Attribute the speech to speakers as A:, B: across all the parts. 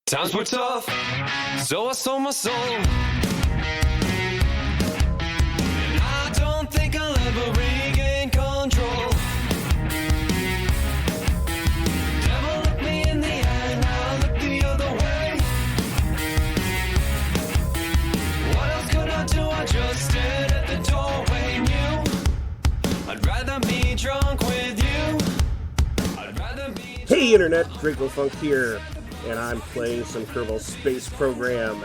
A: Times were tough, so I sold my soul. And I don't think I'll ever regain control. Devil looked me in the eye, and I looked the other way. What else could I do? I just stared at the doorway. Knew I'd rather be drunk with you. I'd rather be.
B: Hey Internet, Dracofunk here, and I'm playing some Kerbal Space Program.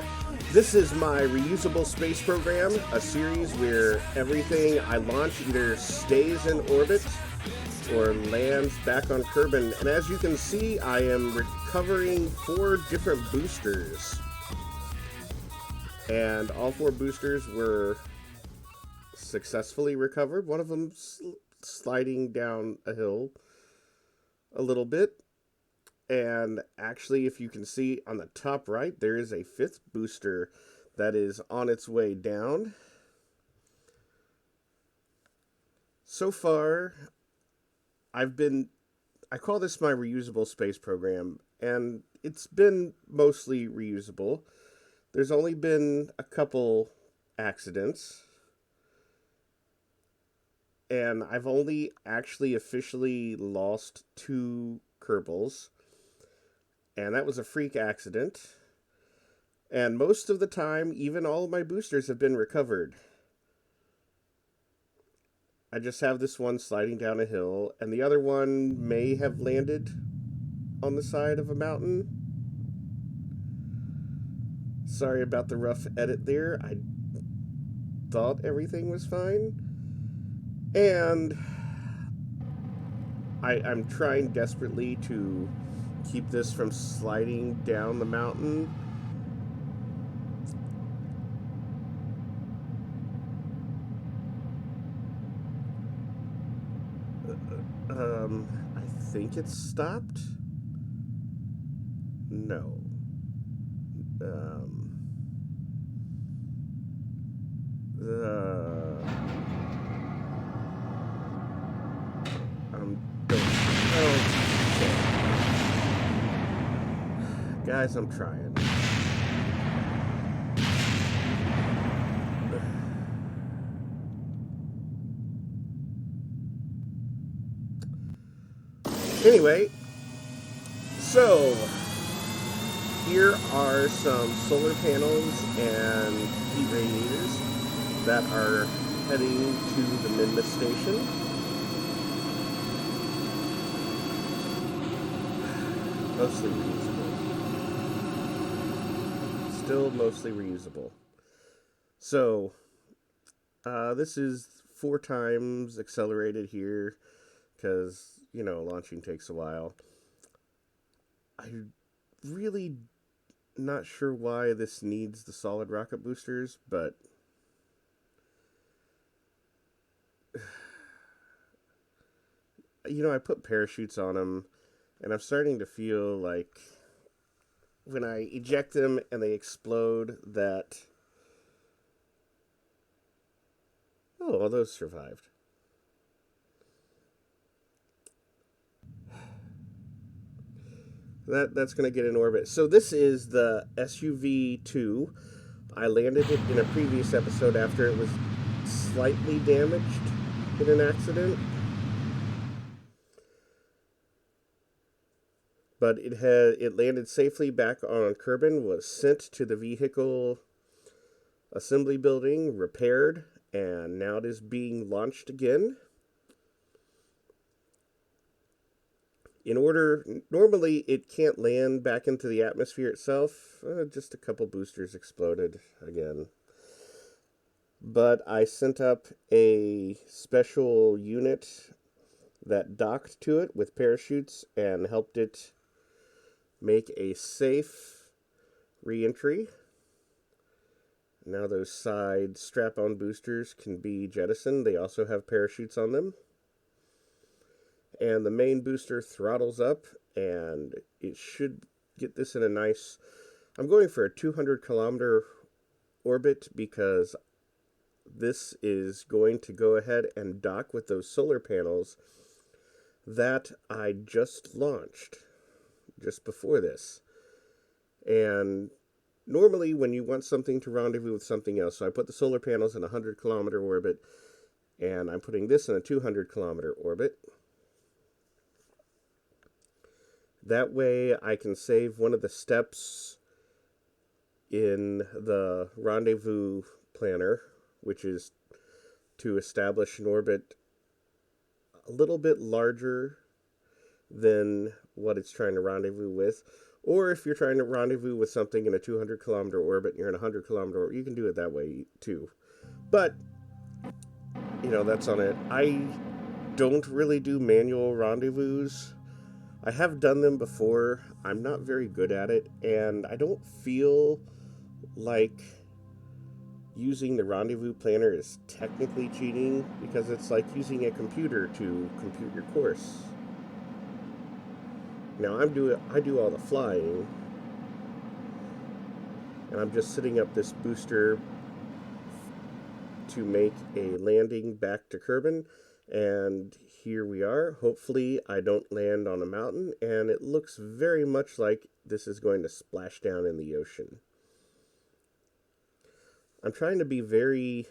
B: This is my Reusable Space Program, a series where everything I launch either stays in orbit or lands back on Kerbal. And as you can see, I am recovering 4 different boosters. And all 4 boosters were successfully recovered. One of them sliding down a hill a little bit. And actually, if you can see on the top right, there is a 5th booster that is on its way down. So far, I call this my reusable space program, and it's been mostly reusable. There's only been a couple accidents, and I've only actually officially lost 2 Kerbals. And that was a freak accident. And most of the time, even all of my boosters have been recovered. I just have this one sliding down a hill, and the other one may have landed on the side of a mountain. Sorry about the rough edit there. I thought everything was fine. And I'm trying desperately to keep this from sliding down the mountain. I think it's stopped. No. Guys, I'm trying. Anyway, so here are some solar panels and heat radiators that are heading to the Minmus station. Mostly reusable. Still mostly reusable. So, this is 4 times accelerated here, because, launching takes a while. I'm really not sure why this needs the solid rocket boosters, but I put parachutes on them, and I'm starting to feel like when I eject them and they explode that... Oh, all those survived. That's going to get in orbit. So this is the S.U.V. 2. I landed it in a previous episode after it was slightly damaged in an accident. But it landed safely back on Kerbal, was sent to the vehicle assembly building, repaired, and now it is being launched again. Normally it can't land back into the atmosphere itself. Just a couple boosters exploded again. But I sent up a special unit that docked to it with parachutes and helped it make a safe re-entry. Now those side strap-on boosters can be jettisoned. They also have parachutes on them. And the main booster throttles up, and it should get this in a nice... I'm going for a 200-kilometer orbit because this is going to go ahead and dock with those solar panels that I just launched just before this. And normally when you want something to rendezvous with something else, so I put the solar panels in a 100-kilometer orbit, and I'm putting this in a 200-kilometer orbit. That way I can save one of the steps in the rendezvous planner, which is to establish an orbit a little bit larger than what it's trying to rendezvous with. Or if you're trying to rendezvous with something in a 200-kilometer orbit and you're in a 100-kilometer orbit, you can do it that way too. But, that's on it. I don't really do manual rendezvous. I have done them before. I'm not very good at it, and I don't feel like using the rendezvous planner is technically cheating, because it's like using a computer to compute your course. Now I do all the flying, and I'm just setting up this booster to make a landing back to Kerbal, and here we are. Hopefully I don't land on a mountain, and it looks very much like this is going to splash down in the ocean. I'm trying to be very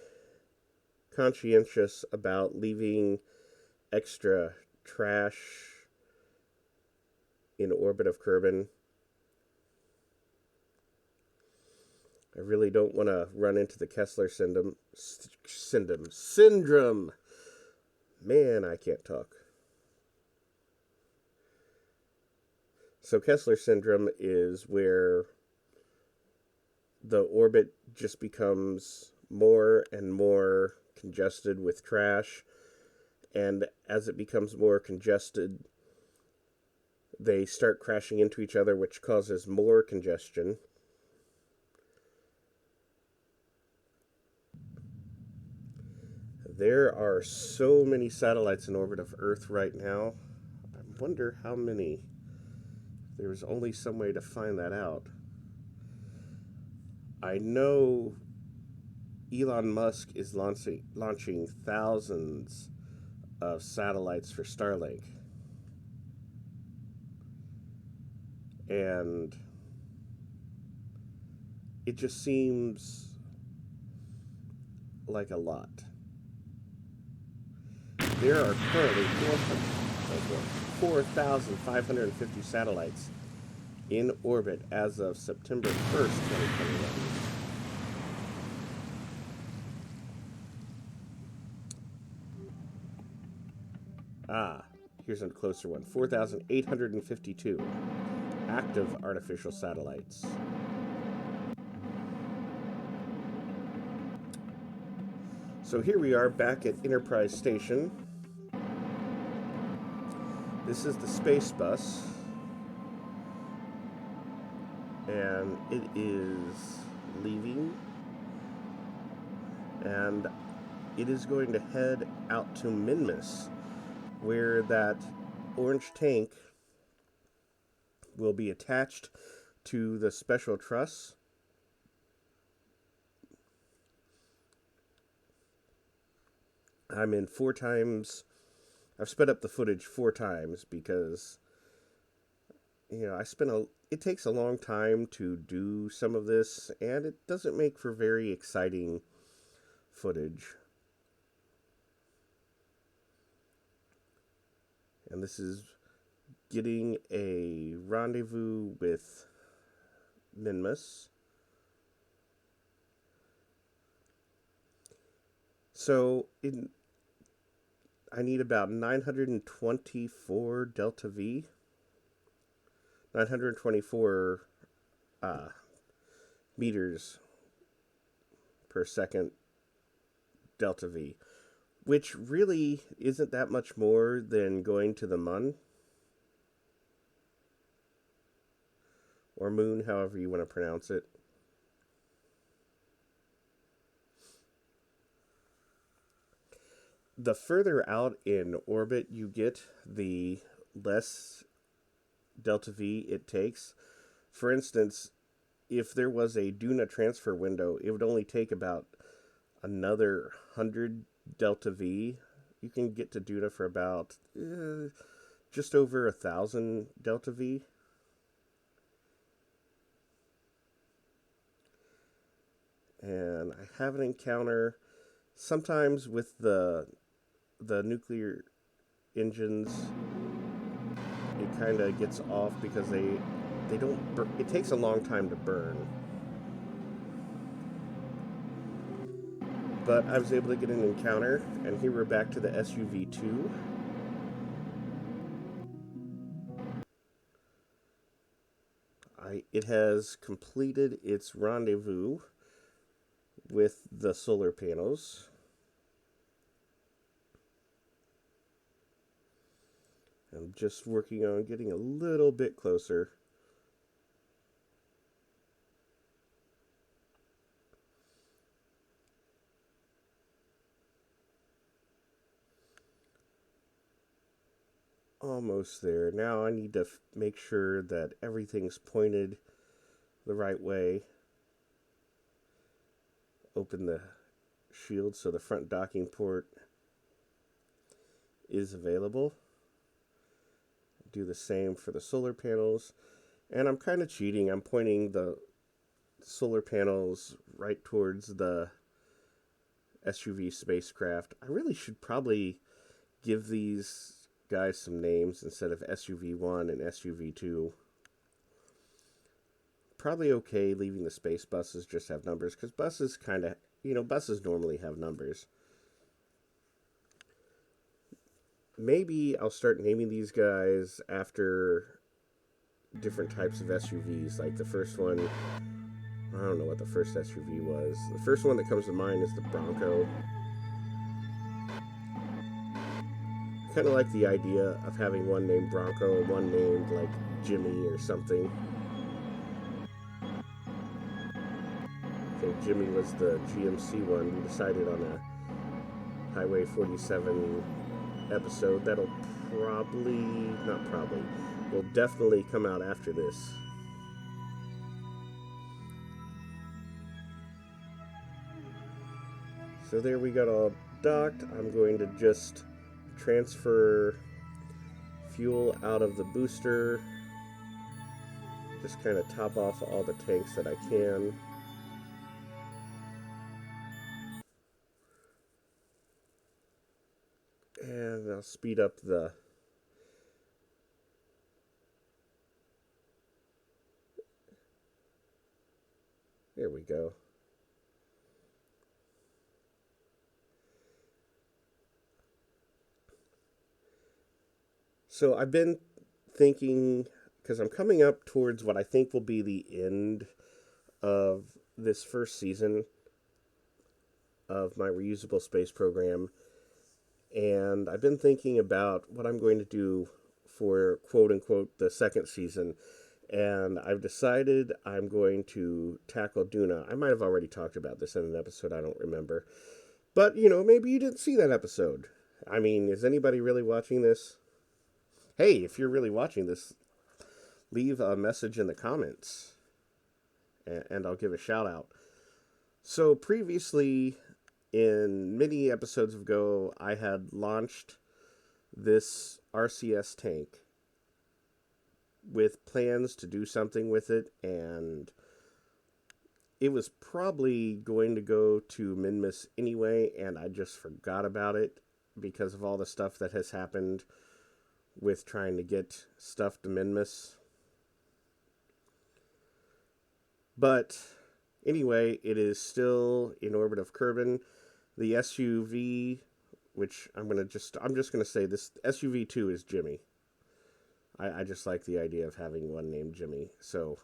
B: conscientious about leaving extra trash in orbit of Kerbal. I really don't want to run into the Kessler syndrome. Man, I can't talk. So Kessler syndrome is where the orbit just becomes more and more congested with trash, and as it becomes more congested, they start crashing into each other, which causes more congestion. There are so many satellites in orbit of Earth right now. I wonder how many. There's only some way to find that out. I know Elon Musk is launching thousands of satellites for Starlink. And it just seems like a lot. There are currently 4,550 satellites in orbit as of September 1st, 2021. Here's a closer one. 4,852 active artificial satellites. So here we are back at Enterprise Station. This is the space bus, and it is leaving, and it is going to head out to Minmus, where that orange tank will be attached to the special truss. I'm in 4 times. I've sped up the footage 4 times because, it takes a long time to do some of this, and it doesn't make for very exciting footage. And this is getting a rendezvous with Minmus. So I need about 924 delta V. 924 meters per second delta V, which really isn't that much more than going to the Mun, or moon, however you want to pronounce it. The further out in orbit you get, the less delta V it takes. For instance, if there was a Duna transfer window, it would only take about another 100 delta V. You can get to Duna for about just over 1,000 delta V. and I have an encounter sometimes with the nuclear engines. It kind of gets off because they don't it takes a long time to burn. But I was able to get an encounter, and here we're back to the S.U.V. 2. It has completed its rendezvous with the solar panels. I'm just working on getting a little bit closer. Almost there. Now I need to make sure that everything's pointed the right way. Open the shield so the front docking port is available. Do the same for the solar panels. And I'm kind of cheating. I'm pointing the solar panels right towards the S.U.V. spacecraft. I really should probably give these guys some names instead of S.U.V. 1 and S.U.V. 2. Probably okay leaving the space buses just have numbers, because buses kind of, buses normally have numbers. Maybe I'll start naming these guys after different types of SUVs. Like the first one, I don't know what the first SUV was. The first one that comes to mind is the Bronco. Kind of like the idea of having one named Bronco and one named like Jimmy or something. I think Jimmy was the GMC one. We decided on a Highway 47 episode that'll will definitely come out after this. So there we got all docked. I'm going to just transfer fuel out of the booster. Just kind of top off all the tanks that I can. And I'll speed up the there we go. So I've been thinking, because I'm coming up towards what I think will be the end of this first season of my reusable space program, and I've been thinking about what I'm going to do for quote-unquote the second season, and I've decided I'm going to tackle Duna. I might have already talked about this in an episode, I don't remember. But, maybe you didn't see that episode. I mean, is anybody really watching this? Hey, if you're really watching this, leave a message in the comments, and I'll give a shout out. So previously, in many episodes ago, I had launched this RCS tank with plans to do something with it, and it was probably going to go to Minmus anyway, and I just forgot about it because of all the stuff that has happened with trying to get stuff to Minmus. But anyway, it is still in orbit of Kerbal. The S.U.V, which I'm just going to say this, S.U.V. 2 is Jimmy. I just like the idea of having one named Jimmy. So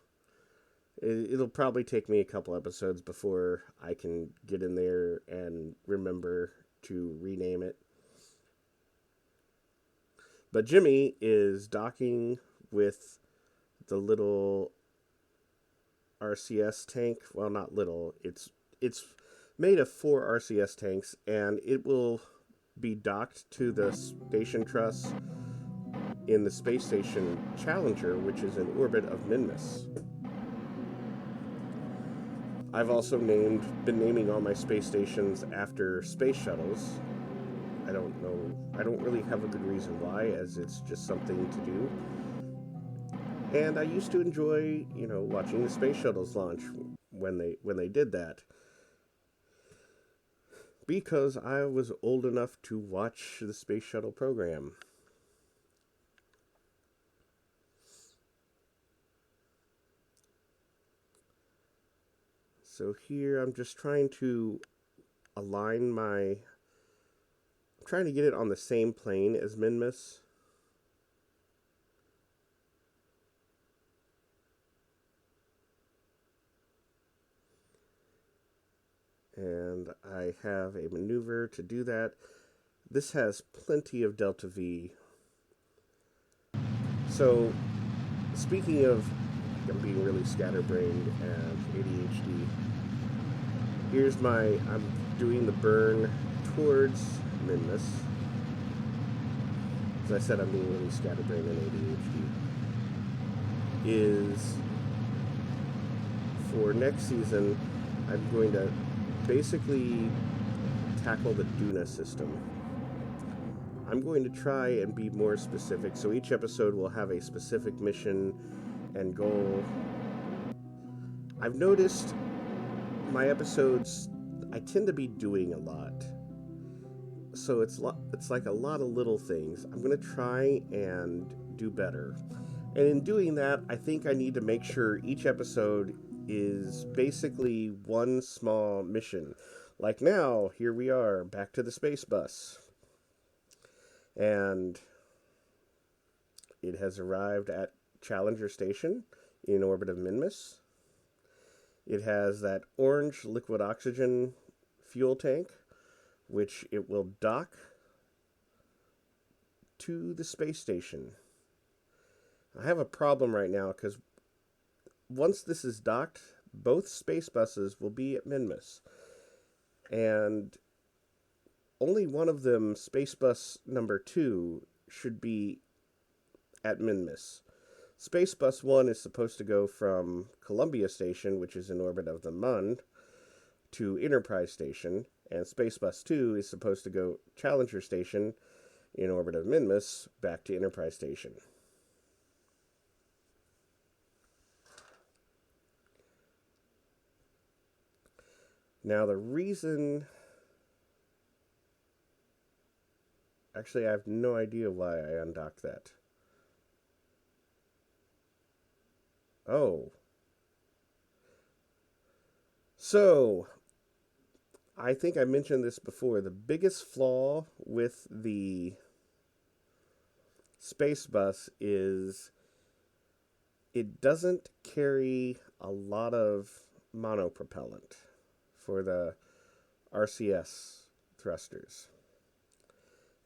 B: it'll probably take me a couple episodes before I can get in there and remember to rename it. But Jimmy is docking with the little RCS tank. Well, not little. It's made of 4 RCS tanks, and it will be docked to the station truss in the space station Challenger, which is in orbit of Minmus. I've also been naming all my space stations after space shuttles. I don't really have a good reason why, as it's just something to do. And I used to enjoy, watching the space shuttles launch when they did that. because I was old enough to watch the Space Shuttle program. So here I'm just trying to align I'm trying to get it on the same plane as Minmus. And I have a maneuver to do that. This has plenty of delta V. So, speaking of I'm being really scatterbrained and ADHD, I'm doing the burn towards Minmus. As I said, I'm being really scatterbrained and ADHD. Is for next season, I'm going to basically tackle the Duna system. I'm going to try and be more specific, so each episode will have a specific mission and goal. I've noticed my episodes, I tend to be doing a lot. So it's like a lot of little things. I'm going to try and do better. And in doing that, I think I need to make sure each episode is basically one small mission. Like now, here we are, back to the space bus. And it has arrived at Challenger Station in orbit of Minmus. It has that orange liquid oxygen fuel tank, which it will dock to the space station. I have a problem right now because once this is docked, both space buses will be at Minmus. And only one of them, space bus number 2, should be at Minmus. Space bus 1 is supposed to go from Columbia Station, which is in orbit of the Mun, to Enterprise Station, and space bus 2 is supposed to go Challenger Station in orbit of Minmus back to Enterprise Station. Now the reason... Actually, I have no idea why I undocked that. Oh. So, I think I mentioned this before. The biggest flaw with the space bus is it doesn't carry a lot of monopropellant for the RCS thrusters.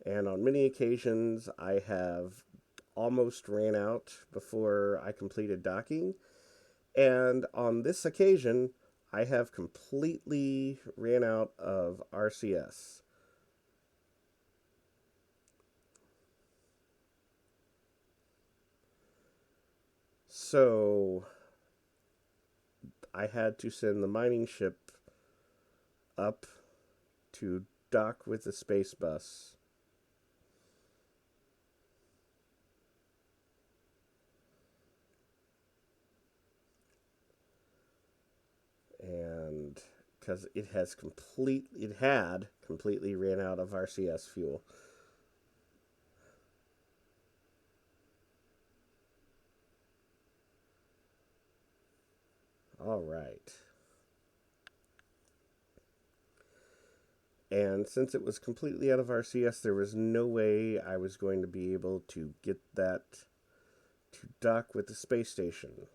B: And on many occasions, I have almost ran out before I completed docking. And on this occasion, I have completely ran out of RCS. So I had to send the mining ship up to dock with the space bus. And because it had completely ran out of RCS fuel. All right. And since it was completely out of RCS, there was no way I was going to be able to get that to dock with the space station.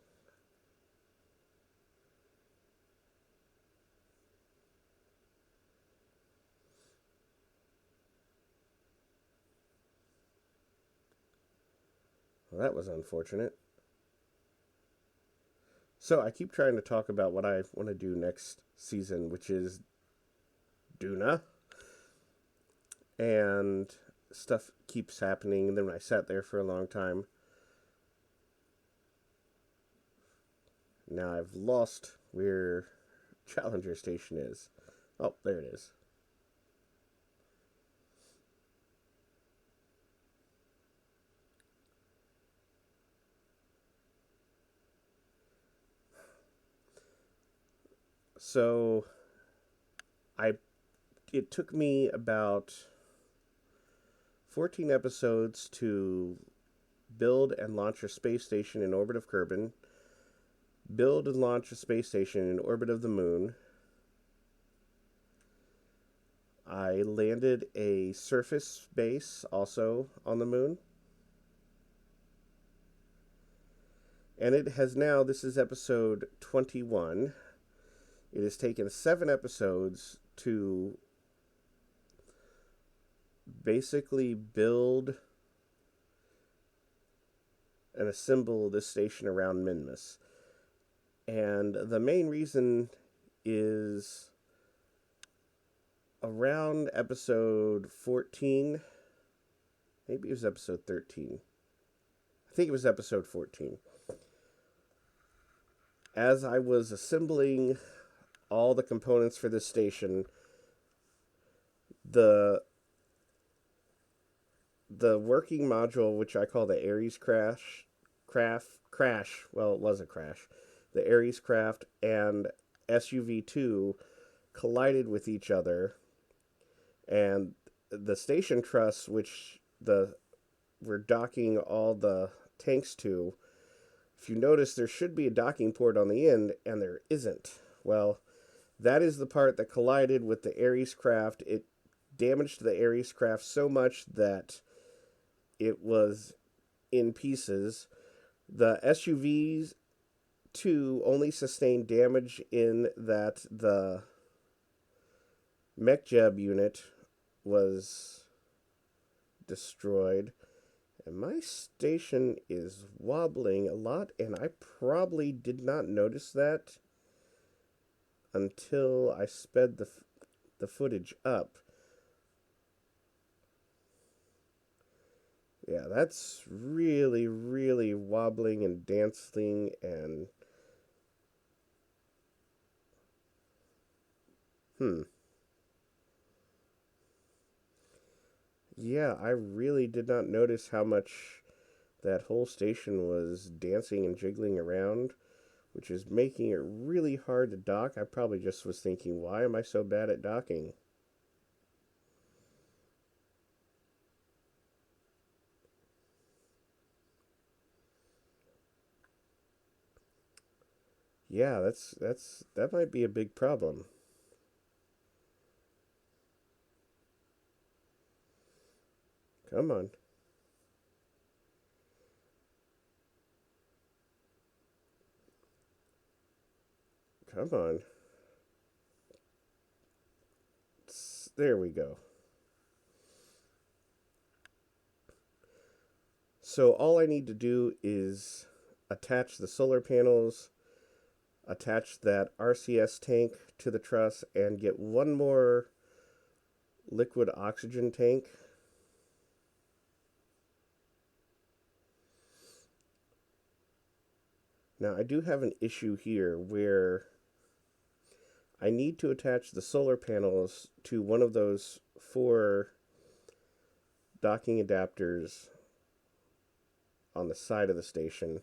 B: Well, that was unfortunate. So I keep trying to talk about what I want to do next season, which is Duna. And stuff keeps happening, and then I sat there for a long time. Now I've lost where Challenger Station is. Oh, there it is. So I it took me about 14 episodes to build and launch a space station in orbit of Kerbal, build and launch a space station in orbit of the moon. I landed a surface base also on the moon. And it has now, this is episode 21. It has taken 7 episodes to basically build and assemble this station around Minmus. And the main reason is around episode 14, maybe it was episode 13. I think it was episode 14. As I was assembling all the components for this station, the working module, which I call the Ares crash, well, it was a crash. The Ares craft and S.U.V. collided with each other, and the station truss, which we're docking all the tanks to, if you notice, there should be a docking port on the end, and there isn't. Well, that is the part that collided with the Ares craft. It damaged the Ares craft so much that it was in pieces. The S.U.Vs, too, only sustained damage in that the mech-jeb unit was destroyed. And my station is wobbling a lot, and I probably did not notice that until I sped the footage up. Yeah, that's really, really wobbling and dancing and... Yeah, I really did not notice how much that whole station was dancing and jiggling around, which is making it really hard to dock. I probably just was thinking, why am I so bad at docking? Yeah, that might be a big problem. Come on. Come on. There we go. So all I need to do is attach the solar panels, attach that RCS tank to the truss, and get one more liquid oxygen tank. Now, I do have an issue here where I need to attach the solar panels to one of those 4 docking adapters on the side of the station.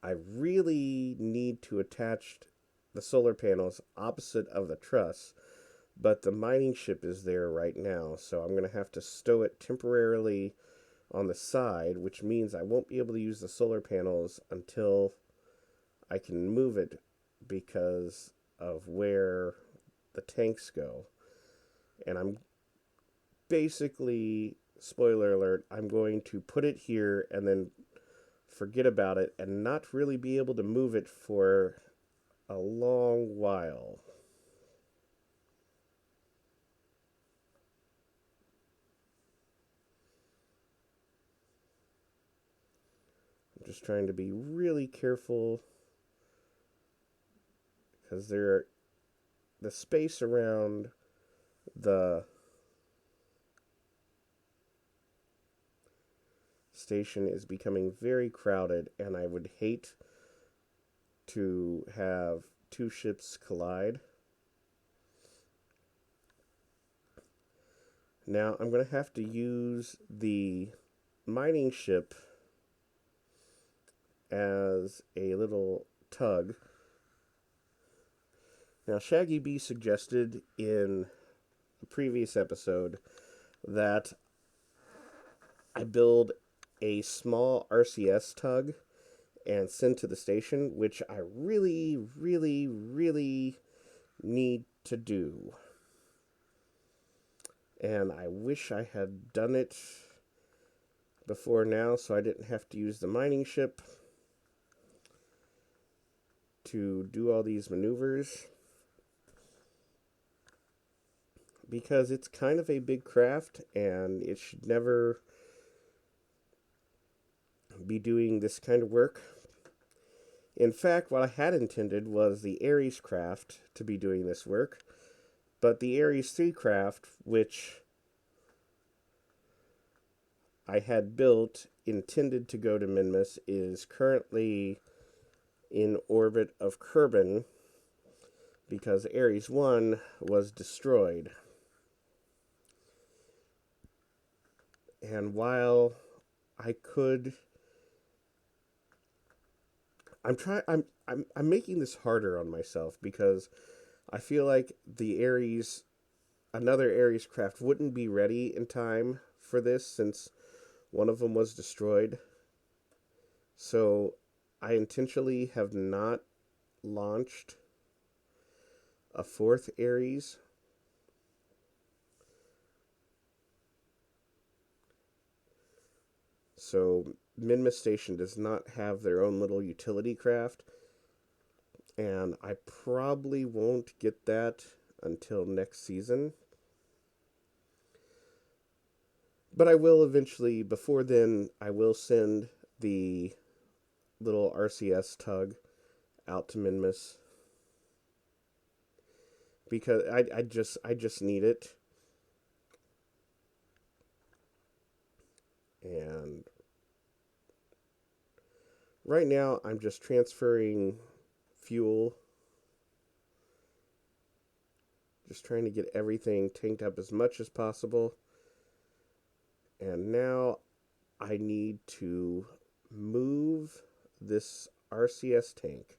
B: I really need to attach the solar panels opposite of the truss, but the mining ship is there right now, so I'm going to have to stow it temporarily on the side, which means I won't be able to use the solar panels until I can move it because of where the tanks go. And I'm basically, spoiler alert, I'm going to put it here and then forget about it and not really be able to move it for a long while. I'm just trying to be really careful because the space around the station is becoming very crowded, and I would hate to have 2 ships collide. Now I'm going to have to use the mining ship as a little tug. Now, Shaggy B suggested in a previous episode that I build a small RCS tug and send to the station, which I really, really, really need to do. And I wish I had done it before now so I didn't have to use the mining ship to do all these maneuvers. Because it's kind of a big craft and it should never be doing this kind of work. In fact, what I had intended was the Ares craft to be doing this work, but the Ares 3 craft, which I had built, intended to go to Minmus, is currently in orbit of Kerbal because Ares 1 was destroyed. And while I could, I'm making this harder on myself because I feel like another Ares craft wouldn't be ready in time for this since one of them was destroyed. So I intentionally have not launched a fourth Ares. So Minmus Station does not have their own little utility craft, and I probably won't get that until next season. But I will eventually, before then, I will send the little RCS tug out to Minmus because I just need it. And right now I'm just transferring fuel, just trying to get everything tanked up as much as possible. And now I need to move this RCS tank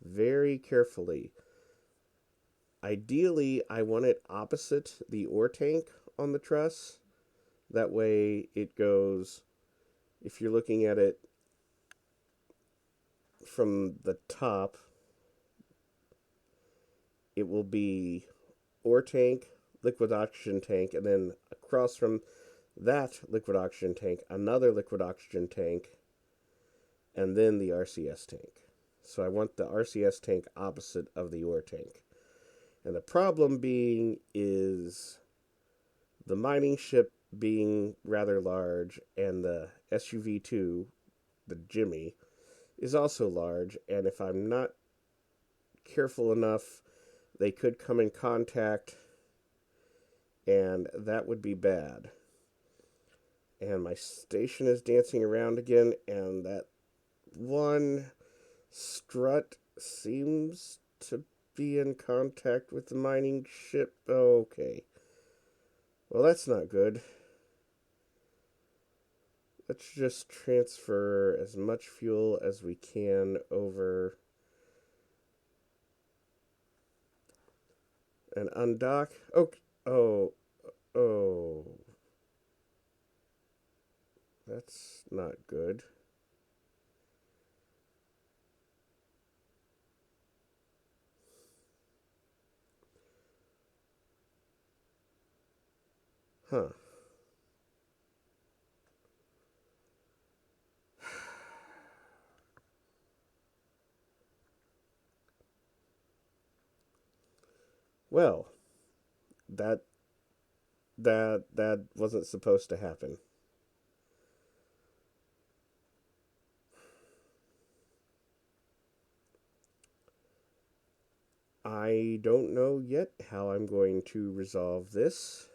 B: very carefully. Ideally, I want it opposite the ore tank on the truss. That way it goes, if you're looking at it from the top, it will be ore tank, liquid oxygen tank, and then across from that liquid oxygen tank, another liquid oxygen tank, and then the RCS tank. So I want the RCS tank opposite of the ore tank. And the problem being is the mining ship being rather large, and the S.U.V. 2, the Jimmy, is also large, and if I'm not careful enough, they could come in contact, and that would be bad. And my station is dancing around again, and that one strut seems to be in contact with the mining ship. Okay. Well, that's not good. Let's just transfer as much fuel as we can over and undock. Oh. That's not good. Huh. Well, that wasn't supposed to happen. I don't know yet how I'm going to resolve this.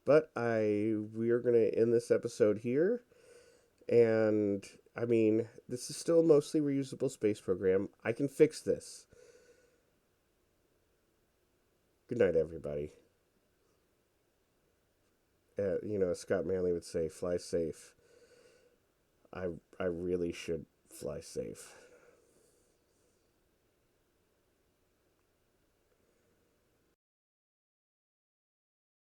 B: But we are going to end this episode here. And, I mean, this is still a mostly reusable space program. I can fix this. Good night, everybody. Scott Manley would say, fly safe. I really should fly safe.